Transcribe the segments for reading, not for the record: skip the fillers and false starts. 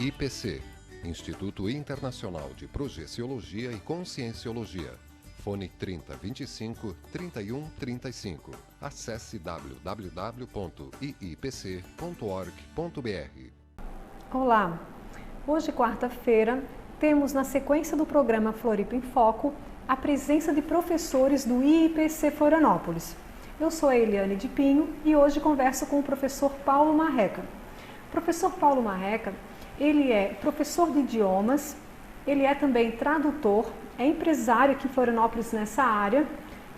IIPC, Instituto Internacional de Projeciologia e Conscienciologia. Fone 3025 3135. Acesse www.iipc.org.br. Olá! Hoje, quarta-feira, temos na sequência do programa Floripa em Foco a presença de professores do IIPC Florianópolis. Eu sou a Eliane de Pinho e hoje converso com o professor Paulo Marreca. O professor Paulo Marreca, ele é professor de idiomas, ele é também tradutor, é empresário aqui em Florianópolis nessa área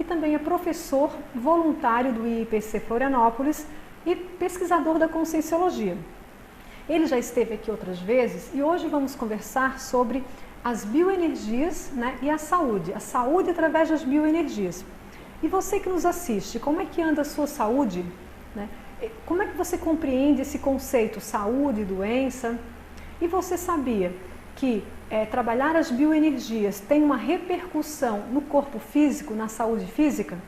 e também é professor voluntário do IIPC Florianópolis e pesquisador da Conscienciologia. Ele já esteve aqui outras vezes e hoje vamos conversar sobre as bioenergias, e a saúde através das bioenergias. E você que nos assiste, como é que anda a sua saúde? Como é que você compreende esse conceito saúde, doença? E você sabia que trabalhar as bioenergias tem uma repercussão no corpo físico, na saúde física?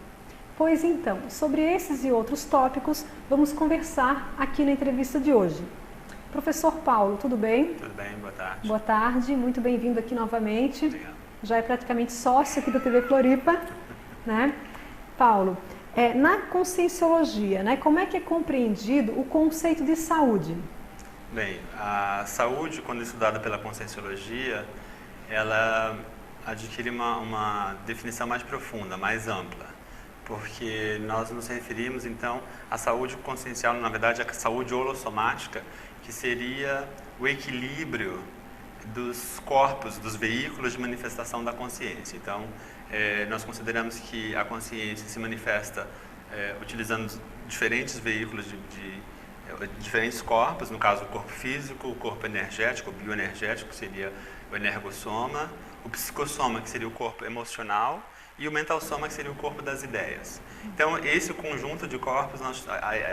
Pois então, sobre esses e outros tópicos, vamos conversar aqui na entrevista de hoje. Professor Paulo, tudo bem? Tudo bem, boa tarde. Boa tarde, muito bem-vindo aqui novamente. Obrigado. Já é praticamente sócio aqui da TV Floripa, Paulo, na Conscienciologia, como é que é compreendido o conceito de saúde? Bem, a saúde, quando estudada pela Conscienciologia, ela adquire uma definição mais profunda, mais ampla, porque nós nos referimos, então, à saúde consciencial, na verdade, a saúde holossomática, que seria o equilíbrio dos corpos, dos veículos de manifestação da consciência. Então, nós consideramos que a consciência se manifesta utilizando diferentes veículos de diferentes corpos, no caso o corpo físico, o corpo energético, o bioenergético, que seria o energossoma, o psicossoma, que seria o corpo emocional, e o mentalsoma, que seria o corpo das ideias. Então, esse conjunto de corpos, a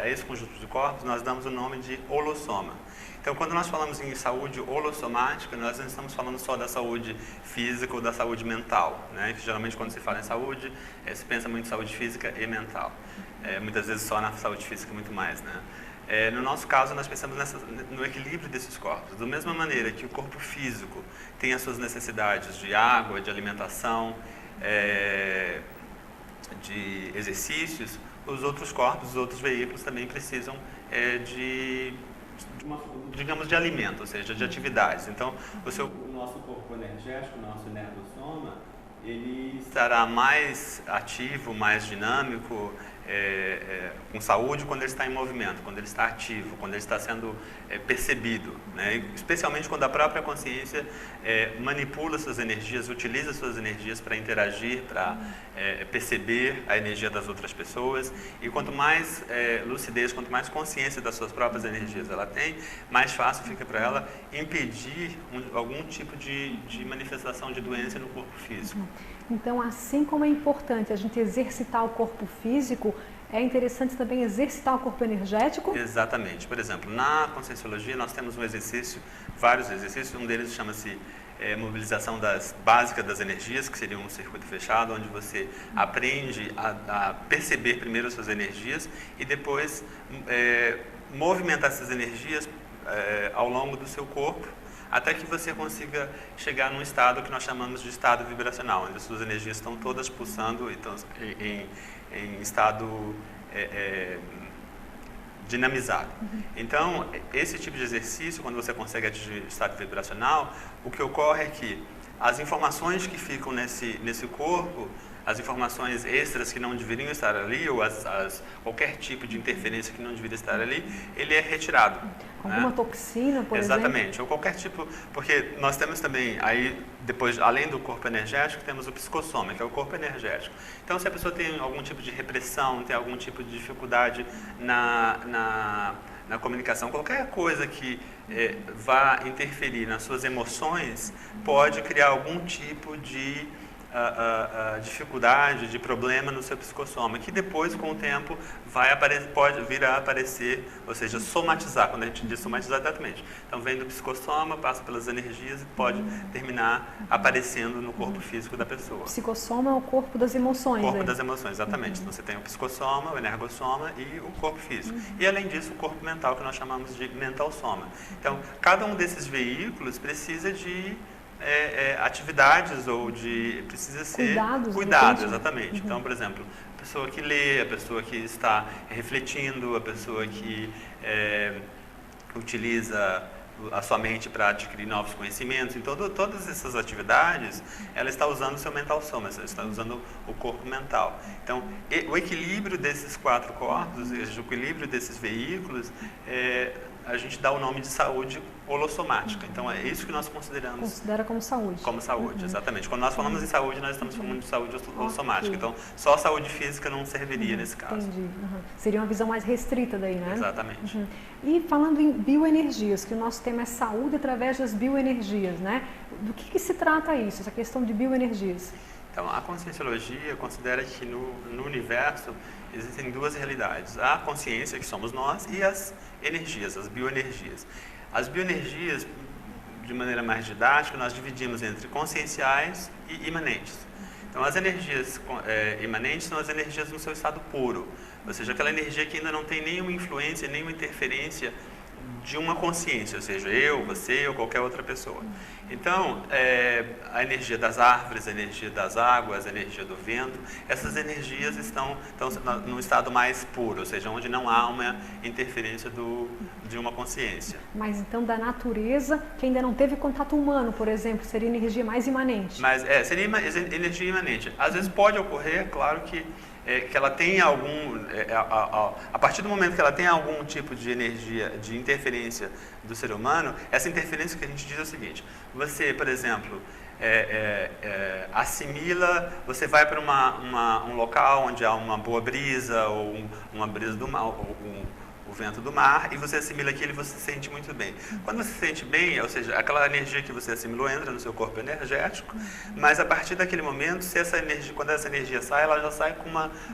esse conjunto de corpos, nós damos o nome de holossoma. Então, quando nós falamos em saúde holossomática, nós não estamos falando só da saúde física ou da saúde mental, Que geralmente, quando se fala em saúde, se pensa muito em saúde física e mental. Muitas vezes só na saúde física, muito mais, No nosso caso, nós pensamos no equilíbrio desses corpos. Da mesma maneira que o corpo físico tem as suas necessidades de água, de alimentação, de exercícios, os outros corpos, os outros veículos também precisam de alimento, ou seja, de atividades. Então, o nosso corpo energético, o nosso energossoma, ele estará mais ativo, mais dinâmico, com saúde quando ele está em movimento, quando ele está ativo, quando ele está sendo percebido, Especialmente quando a própria consciência manipula suas energias, utiliza suas energias para interagir, para perceber a energia das outras pessoas. E quanto mais lucidez, quanto mais consciência das suas próprias energias ela tem, mais fácil fica para ela impedir algum tipo de manifestação de doença no corpo físico. Então, assim como é importante a gente exercitar o corpo físico, é interessante também exercitar o corpo energético? Exatamente. Por exemplo, na Conscienciologia nós temos vários exercícios, um deles chama-se mobilização básica das energias, que seria um circuito fechado, onde você aprende a perceber primeiro as suas energias e depois movimentar essas energias ao longo do seu corpo, até que você consiga chegar num estado que nós chamamos de estado vibracional, onde as suas energias estão todas pulsando e estão em estado dinamizado. Então, esse tipo de exercício, quando você consegue atingir estado vibracional, o que ocorre é que as informações que ficam nesse corpo, as informações extras que não deveriam estar ali, ou qualquer tipo de interferência que não deveria estar ali, ele é retirado. Alguma toxina, por exemplo? Exatamente, ou qualquer tipo, porque nós temos também, aí depois, além do corpo energético, temos o psicossoma, que é o corpo energético. Então, se a pessoa tem algum tipo de repressão, tem algum tipo de dificuldade na comunicação, qualquer coisa que vá interferir nas suas emoções, pode criar algum tipo de dificuldade, de problema no seu psicossoma, que depois, com o tempo, pode vir a aparecer, ou seja, somatizar, quando a gente diz somatizar exatamente. Então, vem do psicossoma, passa pelas energias e pode terminar aparecendo no corpo físico da pessoa. O psicossoma é o corpo das emoções. O corpo das emoções, exatamente. Então, você tem o psicossoma, o energossoma e o corpo físico. E, além disso, o corpo mental, que nós chamamos de mental soma. Então, cada um desses veículos precisa de atividades ou precisa ser cuidado, exatamente. Então, por exemplo, a pessoa que lê, a pessoa que está refletindo, a pessoa que utiliza a sua mente para adquirir novos conhecimentos. Então, todas essas atividades, ela está usando o seu mental soma, ela está usando o corpo mental. Então, o equilíbrio desses 4 corpos, o equilíbrio desses veículos, a gente dá o nome de saúde holossomática. Então, é isso que nós consideramos. Considera como saúde. Como saúde, exatamente. Quando nós falamos em saúde, nós estamos falando de saúde holossomática. Então, só a saúde física não serviria nesse caso. Entendi. Seria uma visão mais restrita daí, né? Exatamente. E falando em bioenergias, que o nosso tema é saúde através das bioenergias, né? Do que se trata isso, essa questão de bioenergias? Então, a conscienciologia considera que no universo existem 2 realidades. A consciência, que somos nós, e as energias, as bioenergias. As bioenergias, de maneira mais didática, nós dividimos entre conscienciais e imanentes. Então, as energias imanentes são as energias no seu estado puro, ou seja, aquela energia que ainda não tem nenhuma influência, nenhuma interferência de uma consciência, ou seja, eu, você ou qualquer outra pessoa. Então, a energia das árvores, a energia das águas, a energia do vento, essas energias estão no estado mais puro, ou seja, onde não há uma interferência de uma consciência. Mas então da natureza, que ainda não teve contato humano, por exemplo, seria energia mais imanente? Mas seria energia imanente. Às vezes pode ocorrer, é claro que ela tem a partir do momento que ela tem algum tipo de energia, de interferência do ser humano, essa interferência que a gente diz é o seguinte: você, por exemplo, assimila, você vai para um local onde há uma boa brisa, ou uma brisa do mar, ou o vento do mar, e você assimila aquilo e você se sente muito bem. Quando você se sente bem, ou seja, aquela energia que você assimilou entra no seu corpo energético, mas a partir daquele momento, quando essa energia sai, ela já sai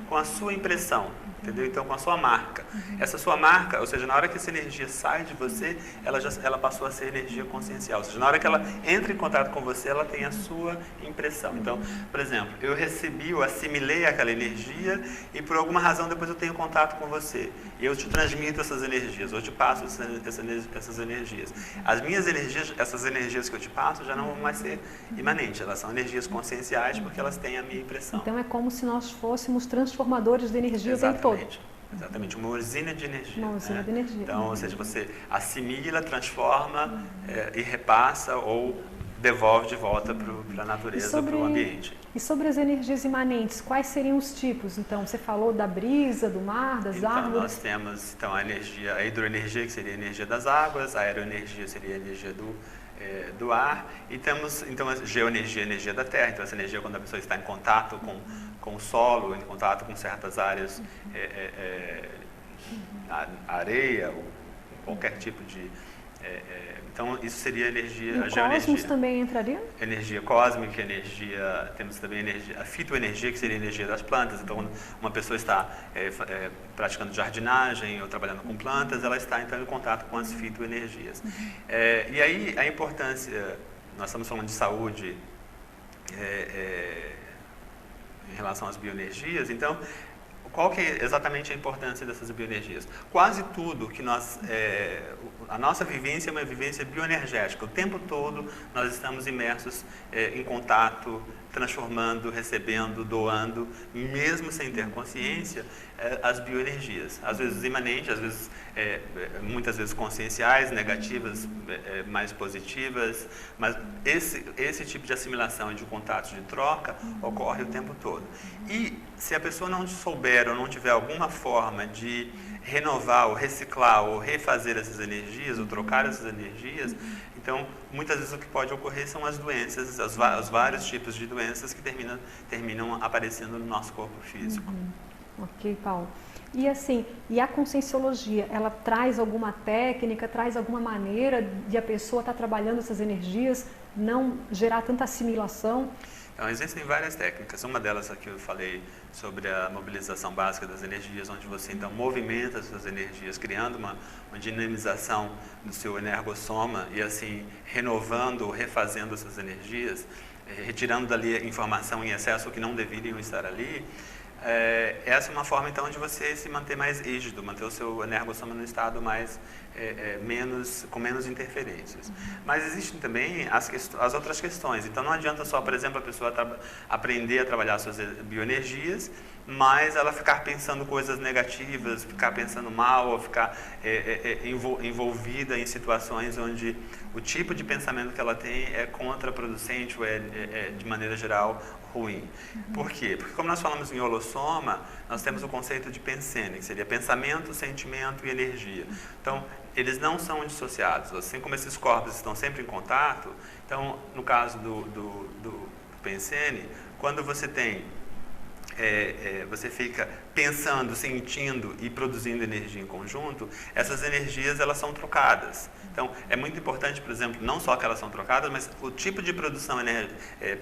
com a sua impressão, entendeu? Então, com a sua marca. Essa sua marca, ou seja, na hora que essa energia sai de você, ela passou a ser energia consciencial. Ou seja, na hora que ela entra em contato com você, ela tem a sua impressão. Então, por exemplo, eu assimilei aquela energia e por alguma razão depois eu tenho contato com você. E eu te transmito essas energias, eu te passo essas energias. As minhas energias, essas energias que eu te passo, já não vão mais ser imanentes, elas são energias conscienciais porque elas têm a minha impressão. Então é como se nós fôssemos transformadores de energia o tempo todo. Exatamente, uma usina de energia. Uma usina de energia. Então, ou seja, você assimila, transforma e repassa ou devolve de volta para a natureza, para o ambiente. E sobre as energias imanentes, quais seriam os tipos? Então, você falou da brisa, do mar, das árvores. Então, nós temos a hidroenergia, que seria a energia das águas, a aeroenergia seria a energia do ar, e temos então a geoenergia, a energia da terra. Então, essa energia quando a pessoa está em contato com o solo, em contato com certas áreas, areia, ou qualquer tipo de... então, isso seria a energia, a geoenergia. O cosmos também entraria? Energia cósmica, temos também a fitoenergia, que seria a energia das plantas. Então, quando uma pessoa está praticando jardinagem ou trabalhando com plantas, ela está, então, em contato com as fitoenergias. E aí, a importância, nós estamos falando de saúde em relação às bioenergias, então, qual que é exatamente a importância dessas bioenergias? Quase tudo que a nossa vivência é uma vivência bioenergética. O tempo todo nós estamos imersos em contato, transformando, recebendo, doando, mesmo sem ter consciência, as bioenergias. Às vezes imanentes, às vezes, muitas vezes conscienciais, negativas, mais positivas, mas esse tipo de assimilação e de contato, de troca, ocorre o tempo todo. E se a pessoa não souber ou não tiver alguma forma de renovar, ou reciclar, ou refazer essas energias, ou trocar essas energias, então, muitas vezes o que pode ocorrer são as doenças, os vários tipos de doenças que terminam aparecendo no nosso corpo físico. Ok, Paulo. E assim, a conscienciologia, ela traz alguma técnica, traz alguma maneira de a pessoa estar trabalhando essas energias, não gerar tanta assimilação? Então, existem várias técnicas. Uma delas aqui eu falei sobre a mobilização básica das energias, onde você então movimenta as suas energias, criando uma dinamização do seu energossoma e assim renovando, refazendo essas energias, retirando dali informação em excesso que não deveriam estar ali. Essa é uma forma então de você se manter mais rígido, manter o seu energossoma no estado mais com menos interferências. Mas existem também as outras questões. Então não adianta só, por exemplo, a pessoa aprender a trabalhar suas bioenergias, mas ela ficar pensando coisas negativas, ficar pensando mal, ou ficar envolvida em situações onde o tipo de pensamento que ela tem é contraproducente ou de maneira geral ruim. Por quê? Porque como nós falamos em holossoma, nós temos o conceito de pensene, que seria pensamento, sentimento e energia. Então, eles não são dissociados. Assim como esses corpos estão sempre em contato, então, no caso do pensene, quando você tem você fica pensando, sentindo e produzindo energia em conjunto, essas energias elas são trocadas. Então, é muito importante, por exemplo, não só que elas são trocadas, mas o tipo de produção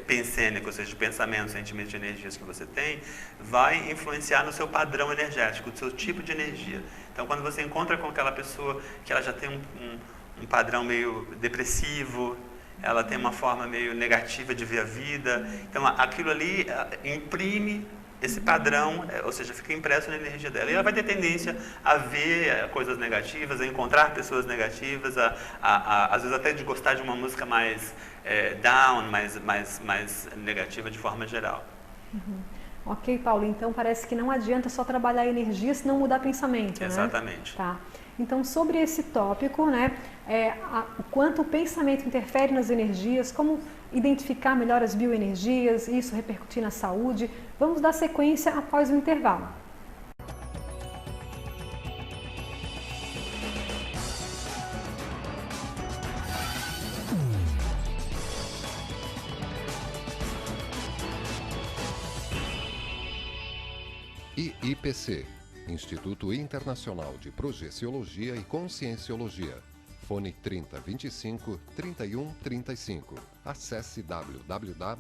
pensênica, ou seja, de pensamento, sentimento e energias que você tem, vai influenciar no seu padrão energético, no seu tipo de energia. Então, quando você encontra com aquela pessoa que ela já tem um padrão meio depressivo, ela tem uma forma meio negativa de ver a vida, então aquilo ali imprime esse padrão, ou seja, fica impresso na energia dela. E ela vai ter tendência a ver coisas negativas, a encontrar pessoas negativas, às vezes até de gostar de uma música mais down, mais negativa de forma geral. Ok, Paulo, então parece que não adianta só trabalhar a energia se não mudar pensamento, Exatamente. Né? Tá. Então, sobre esse tópico, né, o quanto o pensamento interfere nas energias, como identificar melhor as bioenergias, isso repercutir na saúde, vamos dar sequência após o intervalo. IIPC, Instituto Internacional de Projeciologia e Conscienciologia. Fone 3025 3135. Acesse www.iipc.org.br.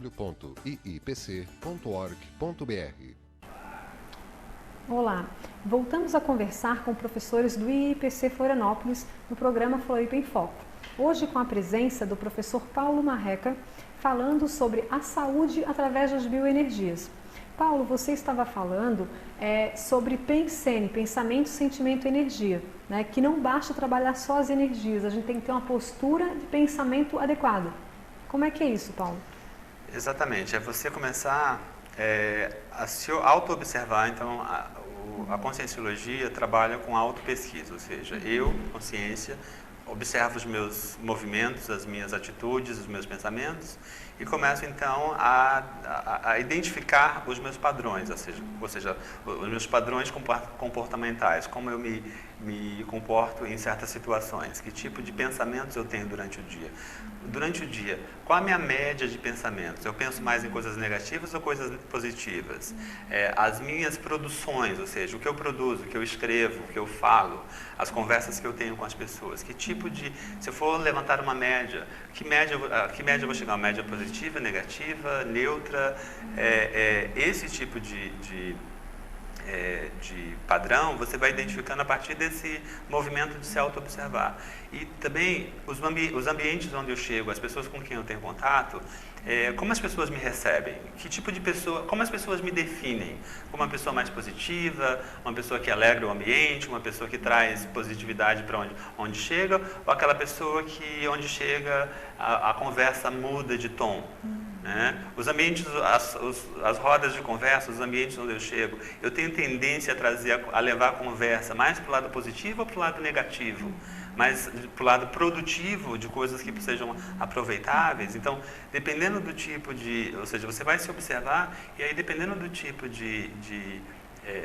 Olá, voltamos a conversar com professores do IIPC Florianópolis no programa Floripa em Foco. Hoje com a presença do professor Paulo Marreca, falando sobre a saúde através das bioenergias. Paulo, você estava falando sobre pensene, pensamento, sentimento e energia, né? Que não basta trabalhar só as energias, a gente tem que ter uma postura de pensamento adequada. Como é que é isso, Paulo? Exatamente, é você começar a se auto-observar. Então, a conscienciologia trabalha com auto-pesquisa, ou seja, eu, consciência, observo os meus movimentos, as minhas atitudes, os meus pensamentos e começo então a identificar os meus padrões, ou seja, os meus padrões comportamentais, como eu me comporto em certas situações, que tipo de pensamentos eu tenho durante o dia. Durante o dia, qual a minha média de pensamentos? Eu penso mais em coisas negativas ou coisas positivas? As minhas produções, ou seja, o que eu produzo, o que eu escrevo, o que eu falo, as conversas que eu tenho com as pessoas, que tipo de... Se eu for levantar uma média, que média eu vou chegar? Uma média positiva, negativa, neutra? Esse tipo de padrão, você vai identificando a partir desse movimento de se auto-observar. E também os ambientes onde eu chego, as pessoas com quem eu tenho contato, como as pessoas me recebem, que tipo de pessoa, como as pessoas me definem, como uma pessoa mais positiva, uma pessoa que alegra o ambiente, uma pessoa que traz positividade para onde chega, ou aquela pessoa que onde chega a conversa muda de tom. Né? Os ambientes, as rodas de conversa, os ambientes onde eu chego, eu tenho tendência a levar a conversa mais para o lado positivo ou para o lado negativo, mais para o lado produtivo de coisas que sejam aproveitáveis. Então, dependendo do tipo ou seja, você vai se observar e aí dependendo do tipo de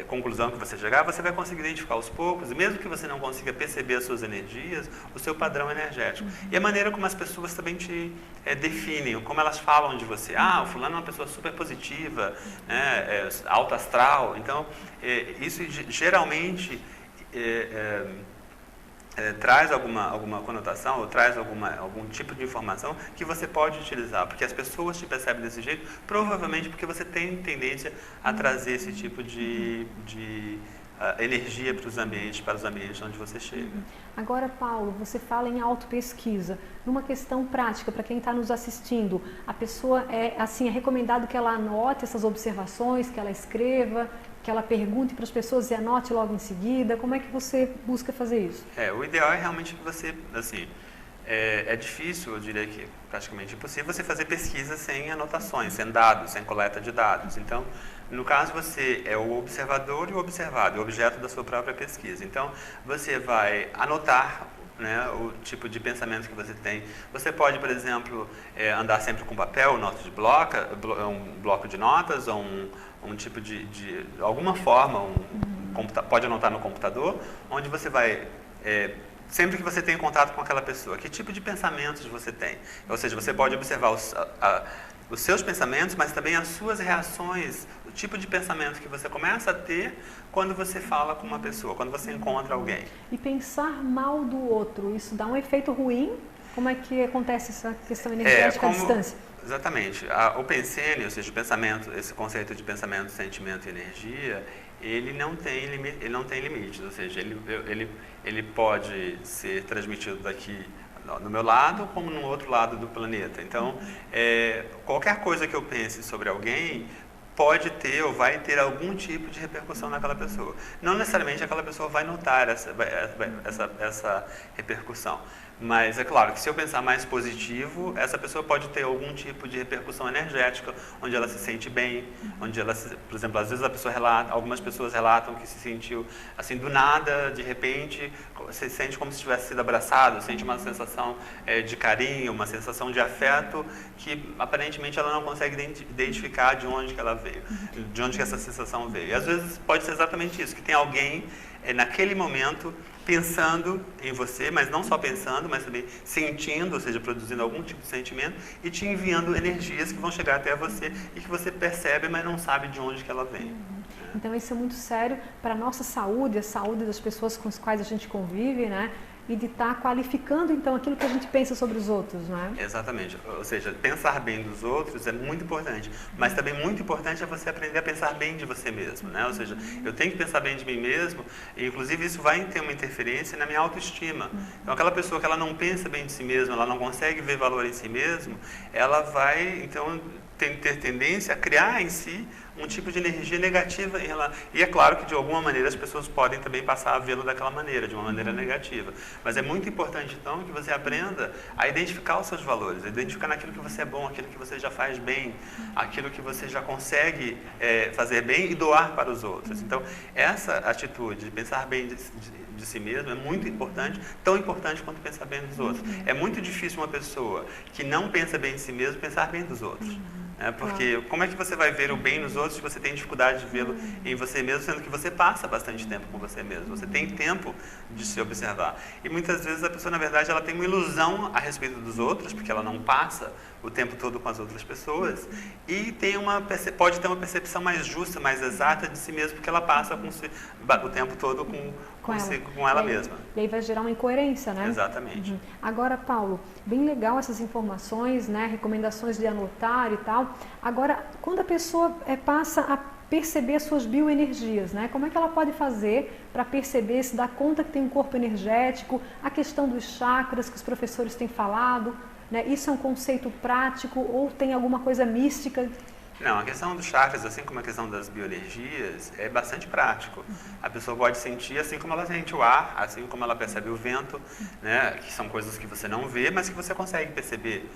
conclusão que você chegar, você vai conseguir identificar aos poucos, e mesmo que você não consiga perceber as suas energias, o seu padrão energético. E a maneira como as pessoas também te definem, como elas falam de você. O fulano é uma pessoa super positiva, né, alto astral. Então, isso geralmente traz alguma conotação ou traz algum tipo de informação que você pode utilizar, porque as pessoas te percebem desse jeito, provavelmente porque você tem tendência a trazer esse tipo de energia para os ambientes onde você chega. Agora, Paulo, você fala em autopesquisa. Numa questão prática, para quem está nos assistindo, a pessoa é recomendado que ela anote essas observações, que ela escreva, que ela pergunte para as pessoas e anote logo em seguida. Como é que você busca fazer isso? O ideal é realmente que você, assim, é difícil, eu diria que praticamente impossível, você fazer pesquisa sem anotações, sem dados, sem coleta de dados. Então, no caso, você é o observador e o observado, o objeto da sua própria pesquisa. Então, você vai anotar, né, o tipo de pensamento que você tem. Você pode, por exemplo, andar sempre com papel, nota de um bloco de notas, ou um tipo de alguma forma, pode anotar no computador, onde você vai, sempre que você tem contato com aquela pessoa, que tipo de pensamentos você tem. Ou seja, você pode observar os seus pensamentos, mas também as suas reações, o tipo de pensamento que você começa a ter quando você fala com uma pessoa, quando você encontra alguém. E pensar mal do outro, isso dá um efeito ruim? Como é que acontece essa questão energética à distância? Exatamente. O pensene, ou seja, o pensamento, esse conceito de pensamento, sentimento e energia, ele não tem limites, ou seja, ele pode ser transmitido daqui no meu lado como no outro lado do planeta. Então, qualquer coisa que eu pense sobre alguém pode ter ou vai ter algum tipo de repercussão naquela pessoa. Não necessariamente aquela pessoa vai notar essa repercussão. Mas é claro que se eu pensar mais positivo, essa pessoa pode ter algum tipo de repercussão energética, onde ela se sente bem, onde ela, por exemplo, às vezes algumas pessoas relatam que se sentiu assim do nada, de repente, se sente como se tivesse sido abraçado, sente uma sensação de carinho, uma sensação de afeto que aparentemente ela não consegue identificar de onde que ela veio, de onde que essa sensação veio. E às vezes pode ser exatamente isso, que tem alguém naquele momento pensando em você, mas não só pensando, mas também sentindo, ou seja, produzindo algum tipo de sentimento e te enviando energias que vão chegar até você e que você percebe, mas não sabe de onde que ela vem. Então isso é muito sério para a nossa saúde, a saúde das pessoas com as quais a gente convive, né? E de estar qualificando, então, aquilo que a gente pensa sobre os outros, não é? Exatamente. Ou seja, pensar bem dos outros é muito importante, mas também muito importante é você aprender a pensar bem de você mesmo, né? Ou seja, eu tenho que pensar bem de mim mesmo e, inclusive, isso vai ter uma interferência na minha autoestima. Então, aquela pessoa que ela não pensa bem de si mesma, ela não consegue ver valor em si mesmo, ela vai, então, ter tendência a criar em si um tipo de energia negativa em ela. E é claro que de alguma maneira as pessoas podem também passar a vê-lo daquela maneira, de uma maneira negativa. Mas é muito importante então que você aprenda a identificar os seus valores, a identificar naquilo que você é bom, aquilo que você já faz bem, aquilo que você já consegue fazer bem e doar para os outros. Então essa atitude de pensar bem de si mesmo é muito importante, tão importante quanto pensar bem dos outros. É muito difícil uma pessoa que não pensa bem de si mesmo pensar bem dos outros. Porque como é que você vai ver o bem nos outros se você tem dificuldade de vê-lo em você mesmo, sendo que você passa bastante tempo com você mesmo, você tem tempo de se observar. E muitas vezes a pessoa, na verdade, ela tem uma ilusão a respeito dos outros, porque ela não passa o tempo todo com as outras pessoas, e pode ter uma percepção mais justa, mais exata de si mesmo, porque ela passa o tempo todo com ela mesma. E aí vai gerar uma incoerência, né? Exatamente. Agora, Paulo, bem legal essas informações, né? Recomendações de anotar e tal. Agora, quando a pessoa passa a perceber as suas bioenergias, né? Como é que ela pode fazer para perceber, se dar conta que tem um corpo energético, a questão dos chakras que os professores têm falado, né? Isso é um conceito prático ou tem alguma coisa mística? Não, a questão dos chakras, assim como a questão das bioenergias, é bastante prático. A pessoa pode sentir assim como ela sente o ar, assim como ela percebe o vento, né? Que são coisas que você não vê, mas que você consegue perceber.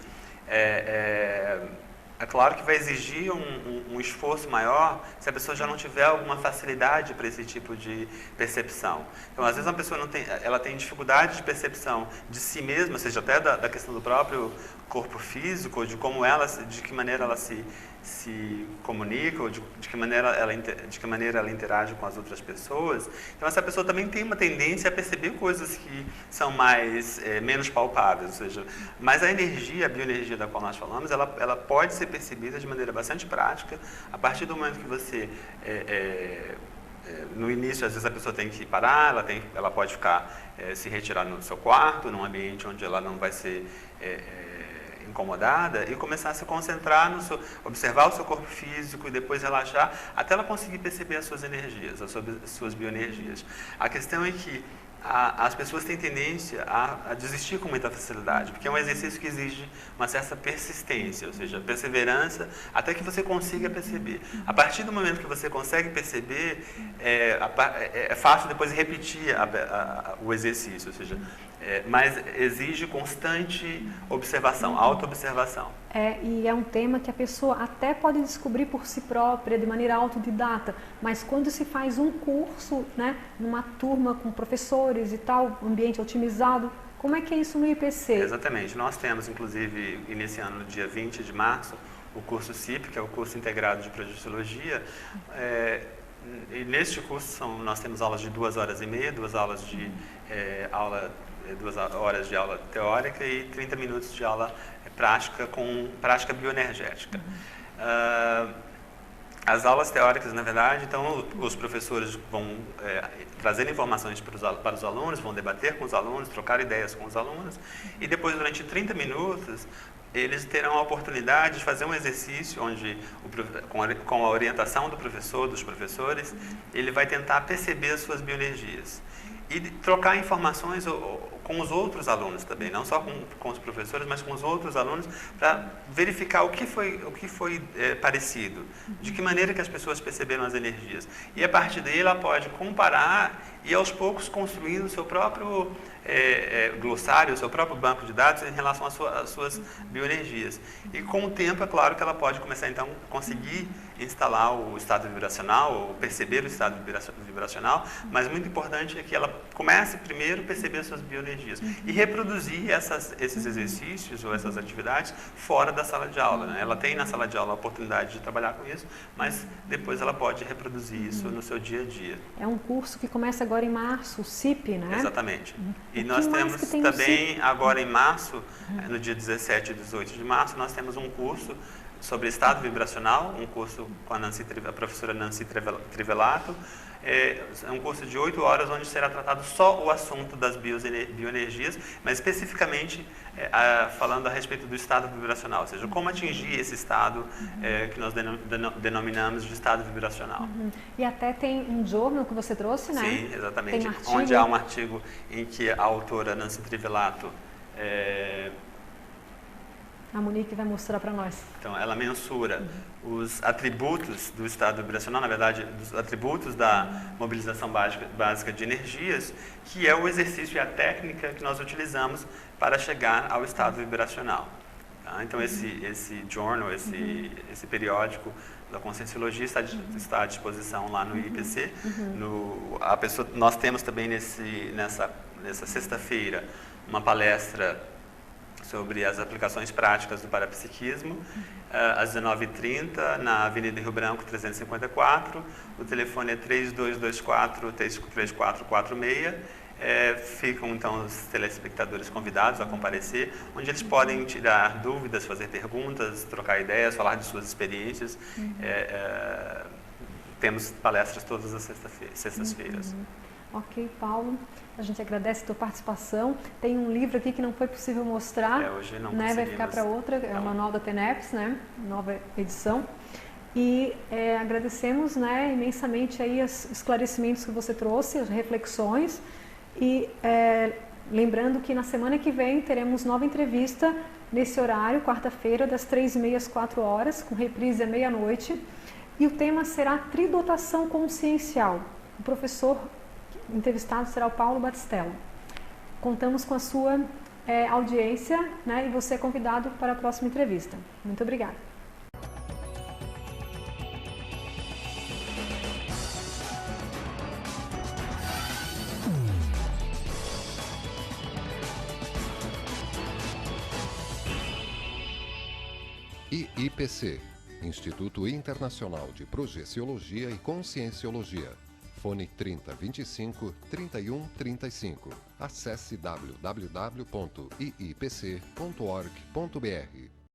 É claro que vai exigir um esforço maior se a pessoa já não tiver alguma facilidade para esse tipo de percepção. Então, às vezes, uma pessoa ela tem dificuldade de percepção de si mesma, ou seja, até da questão do próprio corpo físico, de que maneira ela se comunica, ou de que maneira ela interage com as outras pessoas. Então, essa pessoa também tem uma tendência a perceber coisas que são menos palpáveis, ou seja, mas a bioenergia da qual nós falamos, ela pode ser percebida de maneira bastante prática a partir do momento que você no início, às vezes a pessoa tem que parar, ela pode ficar, se retirar no seu quarto, num ambiente onde ela não vai ser incomodada, e começar a se concentrar observar o seu corpo físico e depois relaxar, até ela conseguir perceber as suas energias, as suas bioenergias. A questão é que as pessoas têm tendência a desistir com muita facilidade, porque é um exercício que exige uma certa persistência, ou seja, perseverança, até que você consiga perceber. A partir do momento que você consegue perceber, é fácil depois repetir o exercício, ou seja, mas exige constante observação, autoobservação. E é um tema que a pessoa até pode descobrir por si própria, de maneira autodidata, mas quando se faz um curso, né, numa turma com professores e tal, ambiente otimizado, como é que é isso no IPC? Exatamente. Nós temos, inclusive, iniciando no dia 20 de março, o curso CIP, que é o curso integrado de projeciologia. E neste curso nós temos aulas de 2 horas e meia, 2 horas de 2 horas de aula teórica e 30 minutos de aula prática com prática bioenergética. As aulas teóricas, na verdade, então os professores vão trazer informações para os alunos, vão debater com os alunos, trocar ideias com os alunos, e depois, durante 30 minutos, eles terão a oportunidade de fazer um exercício onde, com a orientação do professor, dos professores, ele vai tentar perceber as suas bioenergias e trocar informações com os outros alunos também, não só com os professores, mas com os outros alunos, para verificar o que foi parecido, de que maneira que as pessoas perceberam as energias. E a partir daí ela pode comparar e aos poucos construindo o seu próprio glossário, o seu próprio banco de dados em relação às suas bioenergias. E com o tempo, é claro que ela pode começar então a conseguir instalar o estado vibracional, ou perceber o estado vibracional, mas muito importante é que ela comece primeiro a perceber as suas bioenergias e reproduzir esses exercícios ou essas atividades fora da sala de aula, né? Ela tem na sala de aula a oportunidade de trabalhar com isso, mas depois ela pode reproduzir isso no seu dia a dia. É um curso que começa agora em março, o CIP, né? Exatamente. E nós temos também, agora em março, no dia 17 e 18 de março, nós temos um curso sobre estado vibracional, um curso com a professora Nancy Trivelato. É um curso de 8 horas, onde será tratado só o assunto das bioenergias, mas especificamente falando a respeito do estado vibracional, ou seja, como atingir esse estado que nós denominamos de estado vibracional. E até tem um journal que você trouxe, né? Sim, exatamente. Tem um artigo. Onde há um artigo em que a autora Nancy Trivelato a Monique vai mostrar para nós. Então, ela mensura os atributos do estado vibracional, na verdade, dos atributos da mobilização básica de energias, que é o exercício e a técnica que nós utilizamos para chegar ao estado vibracional. Tá? Então, esse journal, esse periódico da Conscienciologia está à disposição lá no IPC. Nós temos também nessa sexta-feira uma palestra sobre as aplicações práticas do parapsiquismo, às 19h30, na Avenida Rio Branco 354. O telefone é 3224-3446. Ficam, então, os telespectadores convidados a comparecer, onde eles podem tirar dúvidas, fazer perguntas, trocar ideias, falar de suas experiências. Temos palestras todas as sextas-feiras. Ok, Paulo. A gente agradece a tua participação. Tem um livro aqui que não foi possível mostrar, hoje não né? Vai ficar para outra, é o Manual da TENEPS, né? Nova edição. E agradecemos, né, imensamente aí os esclarecimentos que você trouxe, as reflexões. E lembrando que na semana que vem teremos nova entrevista nesse horário, quarta-feira, das 3h30 às 4h, com reprise à meia-noite. E o tema será tridotação consciencial. O professor entrevistado será o Paulo Batistello. Contamos com a sua audiência, né, e você é convidado para a próxima entrevista. Muito obrigada. IIPC, Instituto Internacional de Projeciologia e Conscienciologia. Fone 3025 3135. Acesse www.iipc.org.br.